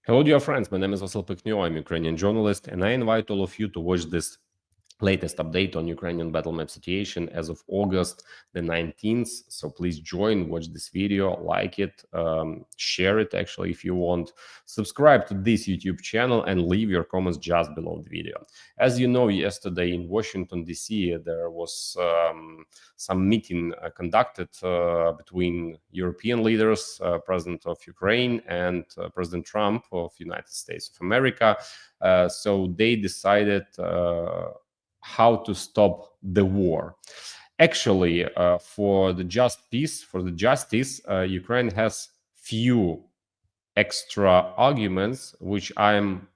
Hello, dear friends. My name is Vasyl Pekhnio. I'm a Ukrainian journalist, and I invite all of you to watch this latest update on Ukrainian battle map situation as of August the 19th. So please join, watch this video, like it, share it actually if you want, subscribe to this YouTube channel, and leave your comments just below the video. As you know, yesterday in Washington, D.C., there was some meeting conducted between European leaders, President of Ukraine and President Trump of United States of America. So they decided how to stop the war. Actually, for the just peace, for the justice, Ukraine has few extra arguments, which I'm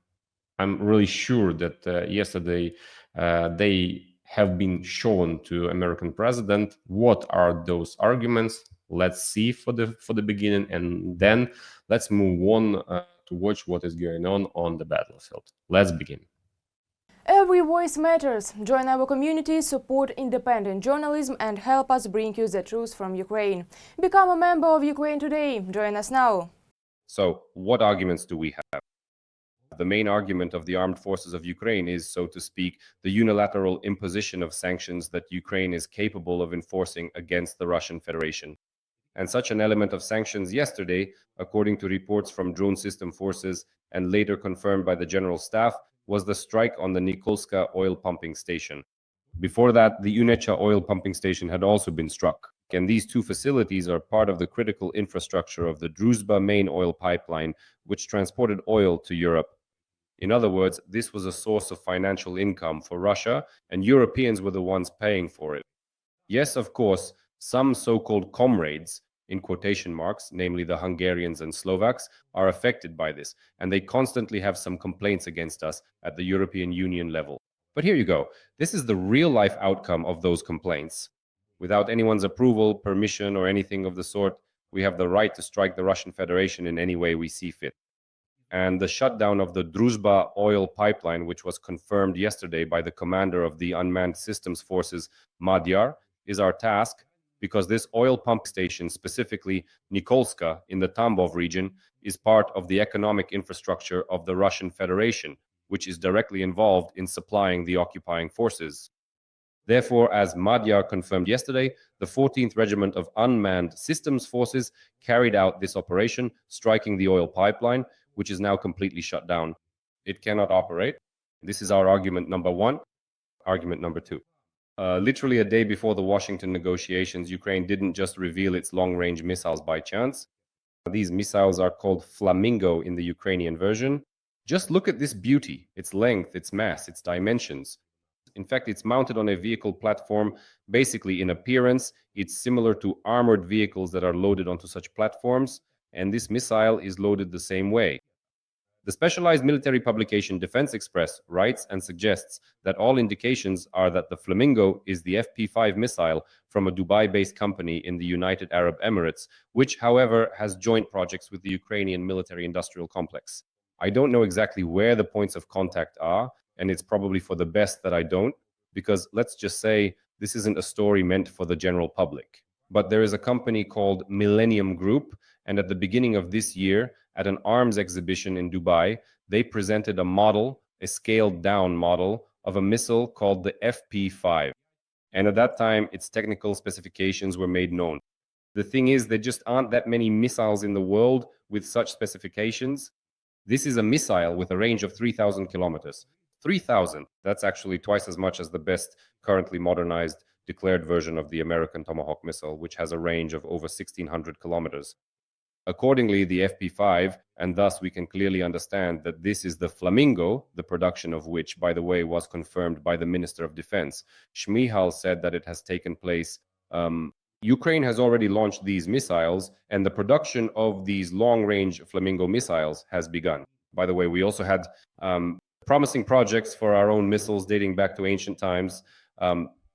really sure that yesterday they have been shown to American president. What are those arguments? Let's see for the beginning, and then let's move on to watch what is going on the battlefield. Let's begin. Every voice matters. Join our community, support independent journalism, and help us bring you the truth from Ukraine. Become a member of Ukraine today. Join us now. So, what arguments do we have? The main argument of the armed forces of Ukraine is, so to speak, the unilateral imposition of sanctions that Ukraine is capable of enforcing against the Russian Federation. And such an element of sanctions yesterday, according to reports from drone system forces and later confirmed by the General Staff, was the strike on the Nikolskoe oil pumping station. Before that, the Unecha oil pumping station had also been struck. And these two facilities are part of the critical infrastructure of the Druzhba main oil pipeline, which transported oil to Europe. In other words, this was a source of financial income for Russia, and Europeans were the ones paying for it. Yes, of course, some so-called comrades, in quotation marks, namely the Hungarians and Slovaks, are affected by this, and they constantly have some complaints against us at the European Union level. But here you go. This is the real-life outcome of those complaints. Without anyone's approval, permission, or anything of the sort, we have the right to strike the Russian Federation in any way we see fit. And the shutdown of the Druzhba oil pipeline, which was confirmed yesterday by the commander of the Unmanned Systems Forces, Madyar, is our task, because this oil pump station, specifically Nikolskoe in the Tambov region, is part of the economic infrastructure of the Russian Federation, which is directly involved in supplying the occupying forces. Therefore, as Madyar confirmed yesterday, the 14th Regiment of Unmanned Systems Forces carried out this operation, striking the oil pipeline, which is now completely shut down. It cannot operate. This is our argument number one. Argument number two. Literally a day before the Washington negotiations, Ukraine didn't just reveal its long-range missiles by chance. These missiles are called Flamingo in the Ukrainian version. Just look at this beauty, its length, its mass, its dimensions. In fact, it's mounted on a vehicle platform. Basically, in appearance, it's similar to armored vehicles that are loaded onto such platforms, and this missile is loaded the same way. The specialized military publication Defense Express writes and suggests that all indications are that the Flamingo is the FP5 missile from a Dubai-based company in the United Arab Emirates, which, however, has joint projects with the Ukrainian military-industrial complex. I don't know exactly where the points of contact are, and it's probably for the best that I don't, because let's just say this isn't a story meant for the general public. But there is a company called Milanion Group, and at the beginning of this year, at an arms exhibition in Dubai, they presented a model, a scaled-down model, of a missile called the FP5. And at that time, its technical specifications were made known. The thing is, there just aren't that many missiles in the world with such specifications. This is a missile with a range of 3,000 kilometers. 3,000, that's actually twice as much as the best currently modernized declared version of the American Tomahawk missile, which has a range of over 1,600 kilometers. Accordingly, the FP5, and thus we can clearly understand that this is the Flamingo, the production of which, by the way, was confirmed by the Minister of Defense. Shmyhal said that it has taken place. Ukraine has already launched these missiles, and the production of these long-range Flamingo missiles has begun. By the way, we also had promising projects for our own missiles dating back to ancient times.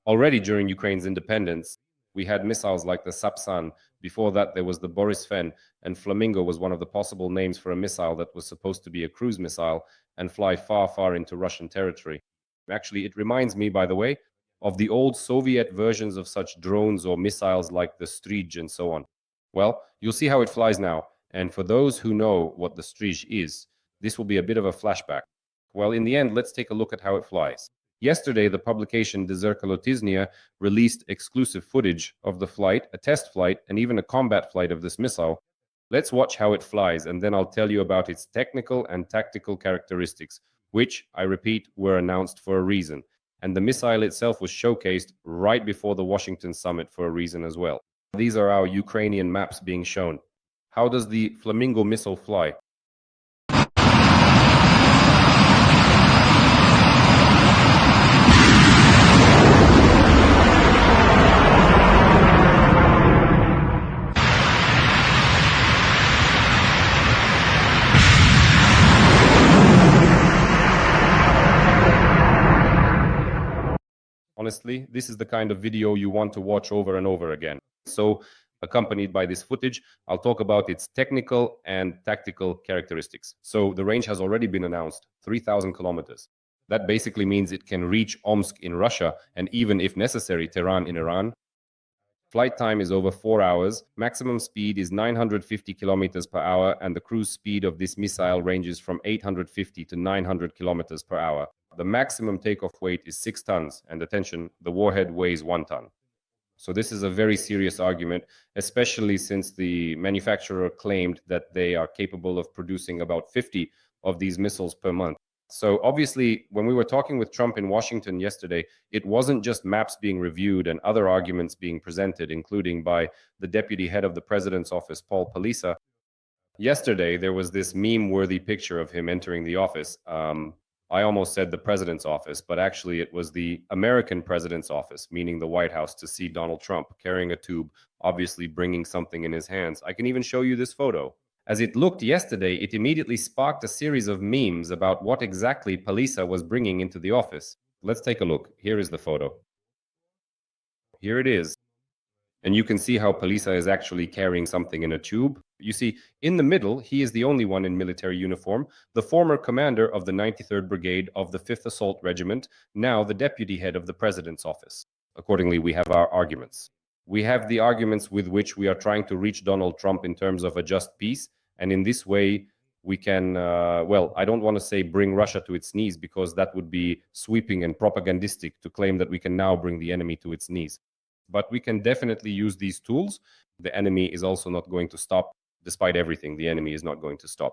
Already during Ukraine's independence, we had missiles like the Sapsan. Before that, there was the Borisfen, and Flamingo was one of the possible names for a missile that was supposed to be a cruise missile and fly far, far into Russian territory. Actually, it reminds me, by the way, of the old Soviet versions of such drones or missiles like the Strij and so on. Well, you'll see how it flies now. And for those who know what the Strij is, This will be a bit of a flashback. Well, in the end, let's take a look at how it flies. Yesterday, the publication Zerkalotiznia released exclusive footage of the flight, a test flight, and even a combat flight of this missile. Let's watch how it flies, and then I'll tell you about its technical and tactical characteristics, which, I repeat, were announced for a reason. And the missile itself was showcased right before the Washington summit for a reason as well. These are our Ukrainian maps being shown. How does the Flamingo missile fly? Honestly, this is the kind of video you want to watch over and over again. So, accompanied by this footage, I'll talk about its technical and tactical characteristics. So, the range has already been announced, 3,000 kilometers. That basically means it can reach Omsk in Russia and even, if necessary, Tehran in Iran. Flight time is over 4 hours, maximum speed is 950 kilometers per hour, and the cruise speed of this missile ranges from 850 to 900 kilometers per hour. The maximum takeoff weight is 6 tons, and attention, the warhead weighs 1 ton. So this is a very serious argument, especially since the manufacturer claimed that they are capable of producing about 50 of these missiles per month. So obviously, when we were talking with Trump in Washington yesterday, it wasn't just maps being reviewed and other arguments being presented, including by the deputy head of the president's office, Paul Palisa. Yesterday, there was this meme-worthy picture of him entering the office. I almost said the president's office, but actually it was the American president's office, meaning the White House, to see Donald Trump carrying a tube, obviously bringing something in his hands. I can even show you this photo. As it looked yesterday, it immediately sparked a series of memes about what exactly Palisa was bringing into the office. Let's take a look. Here is the photo. Here it is. And you can see how Palisa is actually carrying something in a tube. You see, in the middle, he is the only one in military uniform, the former commander of the 93rd Brigade of the 5th Assault Regiment, now the deputy head of the president's office. Accordingly, we have our arguments. We have the arguments with which we are trying to reach Donald Trump in terms of a just peace. And in this way, we can, well, I don't want to say bring Russia to its knees, because that would be sweeping and propagandistic to claim that we can now bring the enemy to its knees. But we can definitely use these tools. The enemy is also not going to stop. Despite everything, the enemy is not going to stop.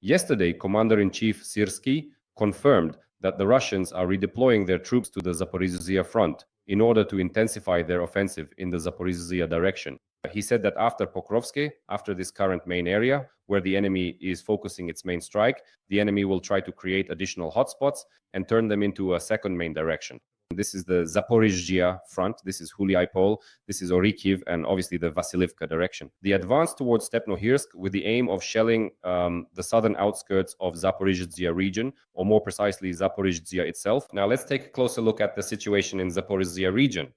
Yesterday, Commander-in-Chief Syrskyi confirmed that the Russians are redeploying their troops to the Zaporizhzhia front in order to intensify their offensive in the Zaporizhzhia direction. He said that after Pokrovsky, after this current main area, where the enemy is focusing its main strike, the enemy will try to create additional hotspots and turn them into a second main direction. This is the Zaporizhzhia front, this is Huliaipol, this is Orikiv, and obviously the Vasylivka direction. The advance towards Stepnohirsk with the aim of shelling the southern outskirts of Zaporizhzhia region, or more precisely Zaporizhzhia itself. Now let's take a closer look at the situation in Zaporizhzhia region.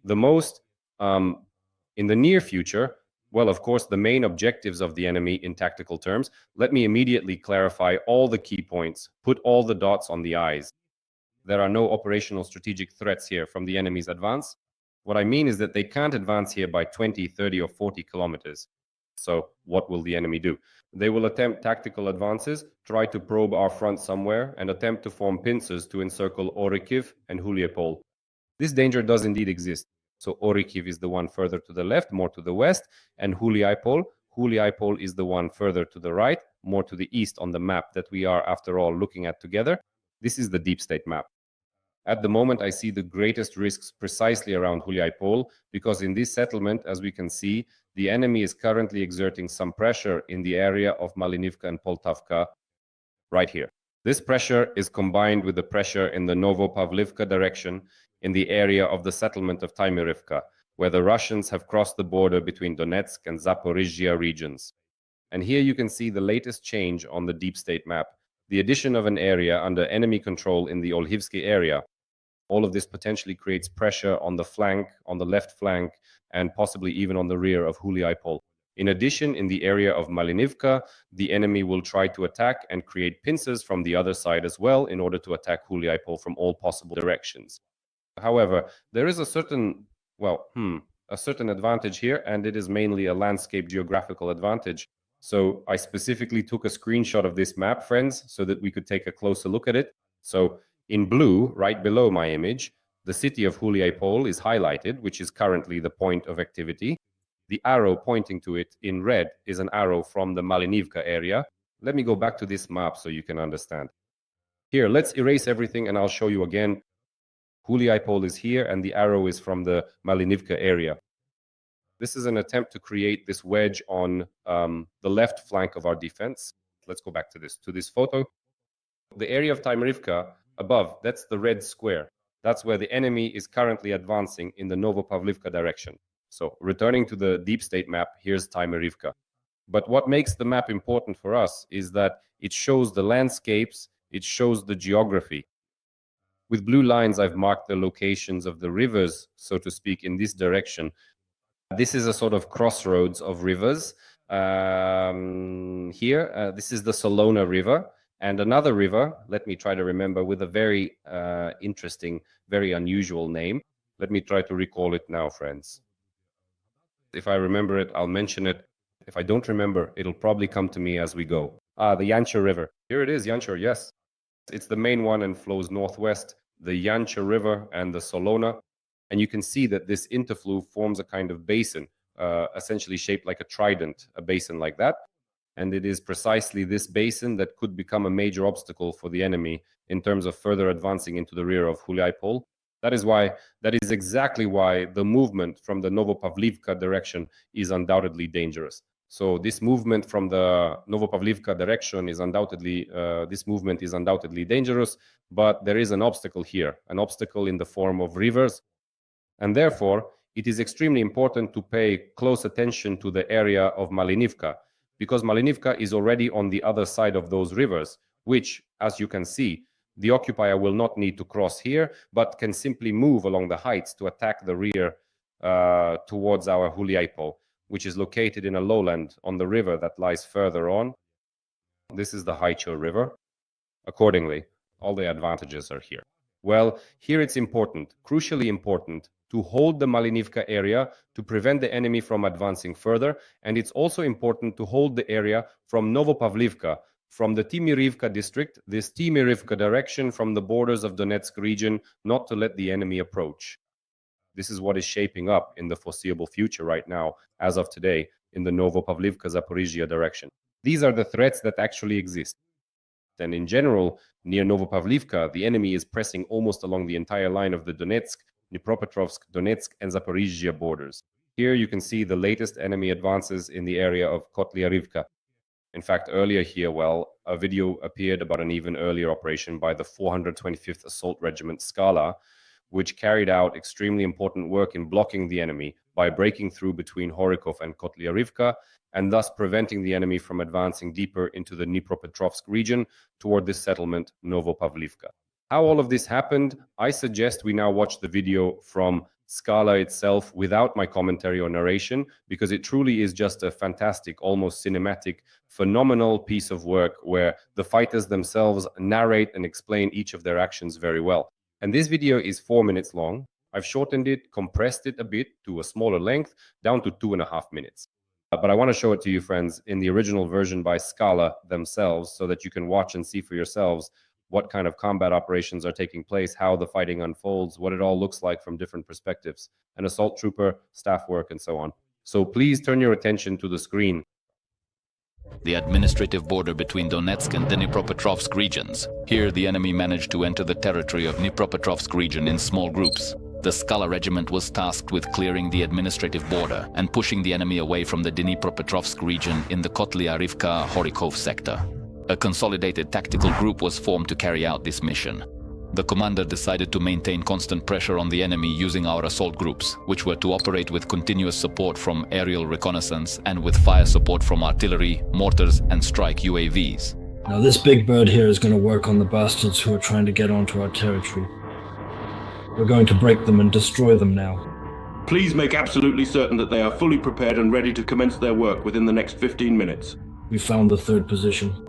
The most, in the near future, well, of course, the main objectives of the enemy in tactical terms. Let me immediately clarify all the key points, put all the dots on the I's. There are no operational strategic threats here from the enemy's advance. What I mean is that they can't advance here by 20, 30, or 40 kilometers. So what will the enemy do? They will attempt tactical advances, try to probe our front somewhere, and attempt to form pincers to encircle Orikiv and Huliaipol. This danger does indeed exist. So Orikiv is the one further to the left, more to the west, and Huliaipol is the one further to the right, more to the east on the map that we are, after all, looking at together. This is the deep state map. At the moment, I see the greatest risks precisely around Huliaipol, because in this settlement, as we can see, the enemy is currently exerting some pressure in the area of Malinivka and Poltavka, right here. This pressure is combined with the pressure in the Novopavlivka direction in the area of the settlement of Taimirivka, where the Russians have crossed the border between Donetsk and Zaporizhzhia regions. And here you can see the latest change on the deep state map, the addition of an area under enemy control in the Olhivsky area. All of this potentially creates pressure on the flank, on the left flank, and possibly even on the rear of Huliaipol. In addition, in the area of Malinivka, the enemy will try to attack and create pincers from the other side as well in order to attack Huliaipol from all possible directions. However, there is a certain, a certain advantage here, and it is mainly a landscape geographical advantage. So I specifically took a screenshot of this map, friends, so that we could take a closer look at it. So in blue, right below my image, the city of Huliaipol is highlighted, which is currently the point of activity. The arrow pointing to it in red is an arrow from the Malinivka area. Let me go back to this map so you can understand. Here, let's erase everything and I'll show you again. Huliaipol is here and the arrow is from the Malinivka area. This is an attempt to create this wedge on the left flank of our defense. Let's go back to this photo. The area of Taimyrivka above, that's the red square. That's where the enemy is currently advancing in the Novopavlivka direction. So returning to the deep state map, here's Taimyrivka. But what makes the map important for us is that it shows the landscapes, it shows the geography. With blue lines, I've marked the locations of the rivers, so to speak, in this direction. This is a sort of crossroads of rivers. Here, this is the Solona River. And another river, let me try to remember, with a very interesting, very unusual name. Let me try to recall it now, friends. If I remember it, I'll mention it. If I don't remember, it'll probably come to me as we go. The Yancha River. Here it is, Yancha, yes. It's the main one and flows northwest, the Yancha River and the Solona. And you can see that this interflow forms a kind of basin, essentially shaped like a trident, a basin like that. And it is precisely this basin that could become a major obstacle for the enemy in terms of further advancing into the rear of Huliaipol. That is exactly why the movement from the Novopavlivka direction is undoubtedly dangerous. So this movement from the Novopavlivka direction is undoubtedly dangerous, but there is an obstacle here, an obstacle in the form of rivers. And therefore, it is extremely important to pay close attention to the area of Malinivka, because Malinivka is already on the other side of those rivers, which, as you can see, the occupier will not need to cross here, but can simply move along the heights to attack the rear towards our Huliaipol, which is located in a lowland on the river that lies further on. This is the Haicho River. Accordingly, all the advantages are here. Well, here it's important, crucially important, to hold the Malinivka area to prevent the enemy from advancing further. And it's also important to hold the area from Novopavlivka, from the Timirivka district, this Timirivka direction from the borders of Donetsk region, not to let the enemy approach. This is what is shaping up in the foreseeable future right now, as of today, in the Novopavlivka, Zaporizhzhia direction. These are the threats that actually exist. And in general, near Novopavlivka, the enemy is pressing almost along the entire line of the Donetsk, Dnipropetrovsk, Donetsk, and Zaporizhzhia borders. Here you can see the latest enemy advances in the area of Kotlyarivka. In fact, earlier here, a video appeared about an even earlier operation by the 425th Assault Regiment Skala, which carried out extremely important work in blocking the enemy by breaking through between Horikov and Kotlyarivka, and thus preventing the enemy from advancing deeper into the Dnipropetrovsk region toward this settlement, Novopavlivka. How all of this happened, I suggest we now watch the video from Skala itself without my commentary or narration, because it truly is just a fantastic, almost cinematic, phenomenal piece of work where the fighters themselves narrate and explain each of their actions very well. And this video is 4 minutes long. I've shortened it, compressed it a bit to a smaller length, down to 2.5 minutes. But I want to show it to you, friends, in the original version by Skala themselves, so that you can watch and see for yourselves what kind of combat operations are taking place, how the fighting unfolds, what it all looks like from different perspectives, an assault trooper, staff work, and so on. So please turn your attention to the screen. The administrative border between Donetsk and Dnipropetrovsk regions. Here the enemy managed to enter the territory of Dnipropetrovsk region in small groups. The Skala regiment was tasked with clearing the administrative border and pushing the enemy away from the Dnipropetrovsk region in the Kotlyarivka-Horikov sector. A consolidated tactical group was formed to carry out this mission. The commander decided to maintain constant pressure on the enemy using our assault groups, which were to operate with continuous support from aerial reconnaissance and with fire support from artillery, mortars, and strike UAVs. Now this big bird here is going to work on the bastards who are trying to get onto our territory. We're going to break them and destroy them now. Please make absolutely certain that they are fully prepared and ready to commence their work within the next 15 minutes. We found the third position.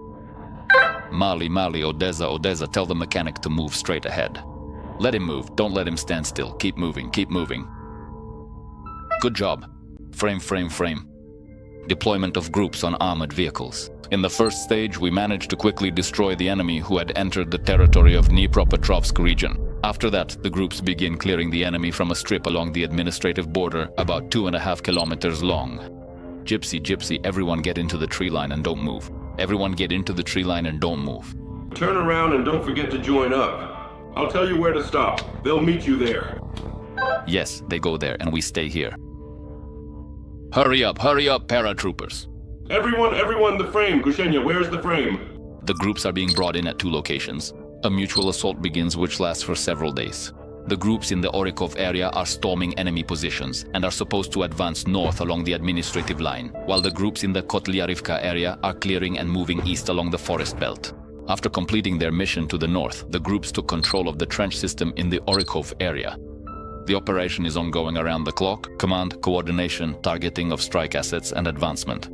Mali, Odessa, Odessa, tell the mechanic to move straight ahead. Let him move, don't let him stand still. Keep moving, keep moving. Good job. Frame, frame, frame. deployment of groups on armored vehicles. In the first stage, we managed to quickly destroy the enemy who had entered the territory of Dnipropetrovsk region. After that, the groups begin clearing the enemy from a strip along the administrative border about 2.5 kilometers long. Gypsy, everyone get into the tree line and don't move. Everyone get into the tree line and don't move. Turn around and don't forget to join up. I'll tell you where to stop. They'll meet you there. Yes, they go there and we stay here. Hurry up, paratroopers. Everyone, the frame. Kushenya, where's the frame? The groups are being brought in at 2 locations. A mutual assault begins which lasts for several days. The groups in the Orikov area are storming enemy positions and are supposed to advance north along the administrative line, while the groups in the Kotlyarivka area are clearing and moving east along the forest belt. After completing their mission to the north, the groups took control of the trench system in the Orikov area. The operation is ongoing around the clock: command, coordination, targeting of strike assets and advancement.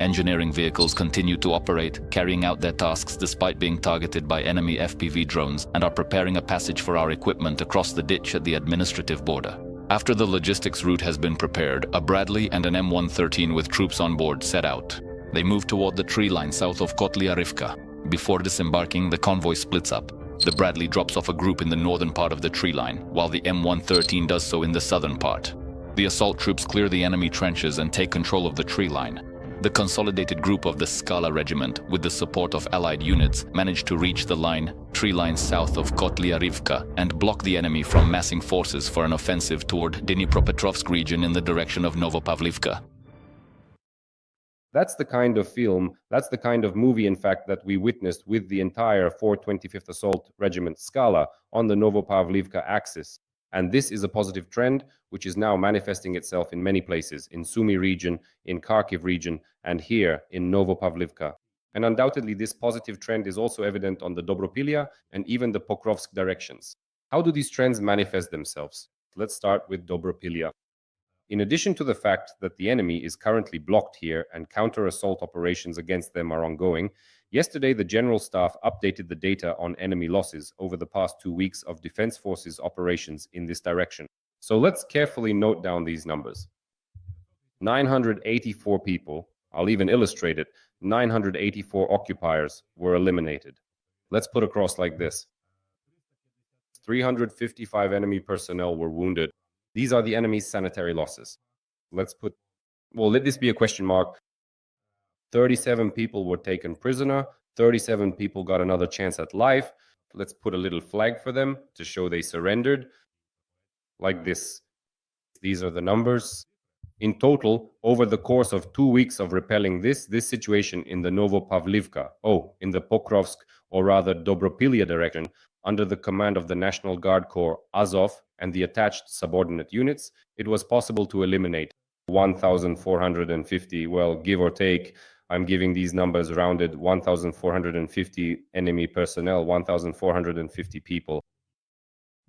Engineering vehicles continue to operate, carrying out their tasks despite being targeted by enemy FPV drones, and are preparing a passage for our equipment across the ditch at the administrative border. After the logistics route has been prepared, a Bradley and an M113 with troops on board set out. They move toward the tree line south of Kotlyarivka. Before disembarking, the convoy splits up. The Bradley drops off a group in the northern part of the tree line, while the M113 does so in the southern part. The assault troops clear the enemy trenches and take control of the tree line. The consolidated group of the Skala regiment, with the support of allied units, managed to reach the tree line south of Kotlyarivka and block the enemy from massing forces for an offensive toward Dnipropetrovsk region in the direction of Novopavlivka. That's the kind of film, that's the kind of movie, in fact, that we witnessed with the entire 425th Assault Regiment Skala on the Novopavlivka axis. And this is a positive trend, which is now manifesting itself in many places, in Sumy region, in Kharkiv region, and here in Novopavlivka. And undoubtedly, this positive trend is also evident on the Dobropillia and even the Pokrovsk directions. How do these trends manifest themselves? Let's start with Dobropillia. In addition to the fact that the enemy is currently blocked here and counter-assault operations against them are ongoing, yesterday the General Staff updated the data on enemy losses over the past 2 weeks of Defense Forces operations in this direction. So let's carefully note down these numbers. 984 people, I'll even illustrate it, 984 occupiers were eliminated. Let's put across like this. 355 enemy personnel were wounded. These are the enemy's sanitary losses. Let this be a question mark. 37 people were taken prisoner. 37 people got another chance at life. Let's put a little flag for them to show they surrendered. Like this. These are the numbers. In total, over the course of 2 weeks of repelling this situation in the Novopavlivka, in the Pokrovsk, or rather Dobropillia direction, under the command of the National Guard Corps Azov and the attached subordinate units, it was possible to eliminate 1,450, well, give or take, I'm giving these numbers rounded, 1,450 enemy personnel, 1,450 people.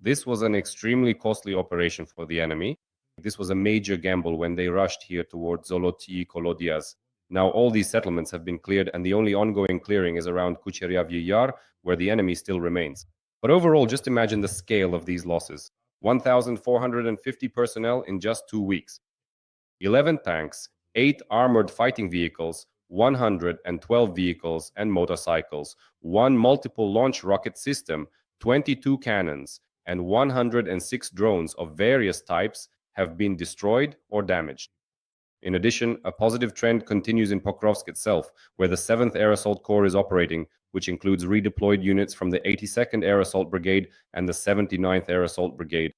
This was an extremely costly operation for the enemy. This was a major gamble when they rushed here towards Zoloty Kolodias. Now all these settlements have been cleared, and the only ongoing clearing is around Kucheryavye Yar, where the enemy still remains. But overall, just imagine the scale of these losses. 1,450 personnel in just 2 weeks. 11 tanks, 8 armored fighting vehicles, 112 vehicles and motorcycles, 1 multiple launch rocket system, 22 cannons, and 106 drones of various types have been destroyed or damaged. In addition, a positive trend continues in Pokrovsk itself, where the 7th Air Assault Corps is operating, which includes redeployed units from the 82nd Air Assault Brigade and the 79th Air Assault Brigade.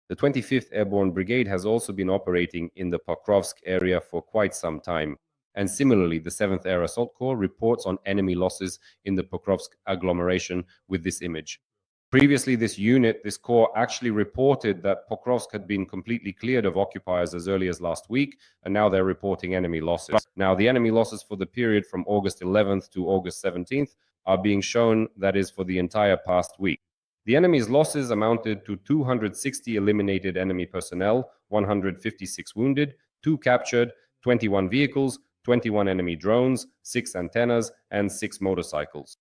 The 25th Airborne Brigade has also been operating in the Pokrovsk area for quite some time. And similarly, the 7th Air Assault Corps reports on enemy losses in the Pokrovsk agglomeration with this image. Previously, this corps actually reported that Pokrovsk had been completely cleared of occupiers as early as last week, and now they're reporting enemy losses. Now, the enemy losses for the period from August 11th to August 17th are being shown, that is, for the entire past week. The enemy's losses amounted to 260 eliminated enemy personnel, 156 wounded, 2 captured, 21 vehicles, 21 enemy drones, 6 antennas, and 6 motorcycles.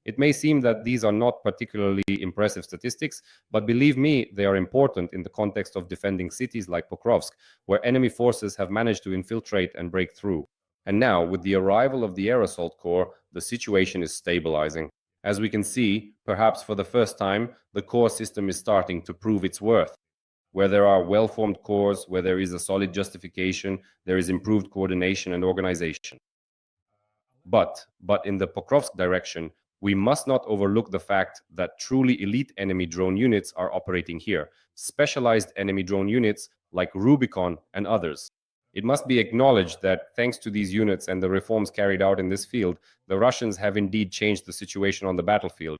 It may seem that these are not particularly impressive statistics, but believe me, they are important in the context of defending cities like Pokrovsk, where enemy forces have managed to infiltrate and break through. And now, with the arrival of the air assault corps, the situation is stabilizing. As we can see, perhaps for the first time, the corps system is starting to prove its worth. Where there are well-formed corps, where there is a solid justification, there is improved coordination and organization. But in the Pokrovsk direction, we must not overlook the fact that truly elite enemy drone units are operating here, specialized enemy drone units like Rubikon and others. It must be acknowledged that thanks to these units and the reforms carried out in this field, the Russians have indeed changed the situation on the battlefield.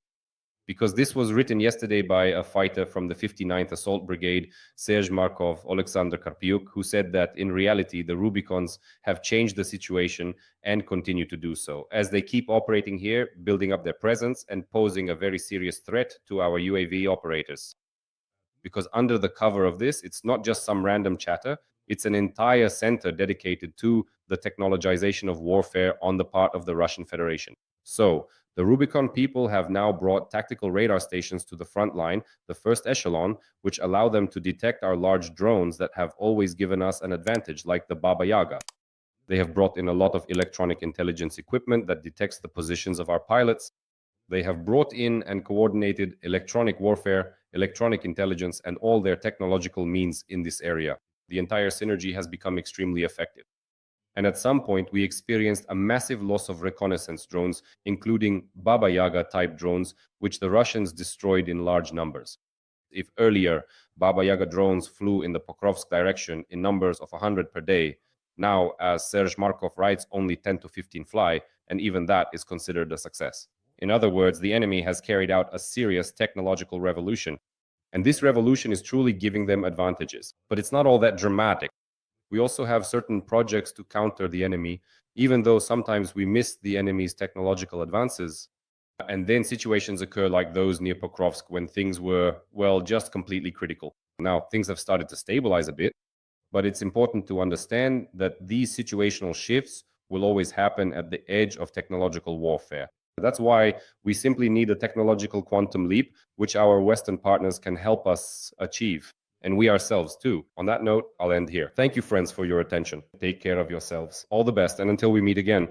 Because this was written yesterday by a fighter from the 59th Assault Brigade, Serge Markov, Alexander Karpiuk, who said that in reality, the Rubicons have changed the situation and continue to do so, as they keep operating here, building up their presence and posing a very serious threat to our UAV operators. Because under the cover of this, it's not just some random chatter, it's an entire center dedicated to the technologization of warfare on the part of the Russian Federation. So, the Rubicon people have now brought tactical radar stations to the front line, the first echelon, which allow them to detect our large drones that have always given us an advantage, like the Baba Yaga. They have brought in a lot of electronic intelligence equipment that detects the positions of our pilots. They have brought in and coordinated electronic warfare, electronic intelligence, and all their technological means in this area. The entire synergy has become extremely effective. And at some point, we experienced a massive loss of reconnaissance drones, including Baba Yaga type drones, which the Russians destroyed in large numbers. If earlier Baba Yaga drones flew in the Pokrovsk direction in numbers of 100 per day, now, as Serge Markov writes, only 10 to 15 fly, and even that is considered a success. In other words, the enemy has carried out a serious technological revolution, and this revolution is truly giving them advantages. But it's not all that dramatic. We also have certain projects to counter the enemy, even though sometimes we miss the enemy's technological advances. And then situations occur like those near Pokrovsk when things were, well, just completely critical. Now, things have started to stabilize a bit, but it's important to understand that these situational shifts will always happen at the edge of technological warfare. That's why we simply need a technological quantum leap, which our Western partners can help us achieve. And we ourselves too. On that note, I'll end here. Thank you, friends, for your attention. Take care of yourselves. All the best, and until we meet again.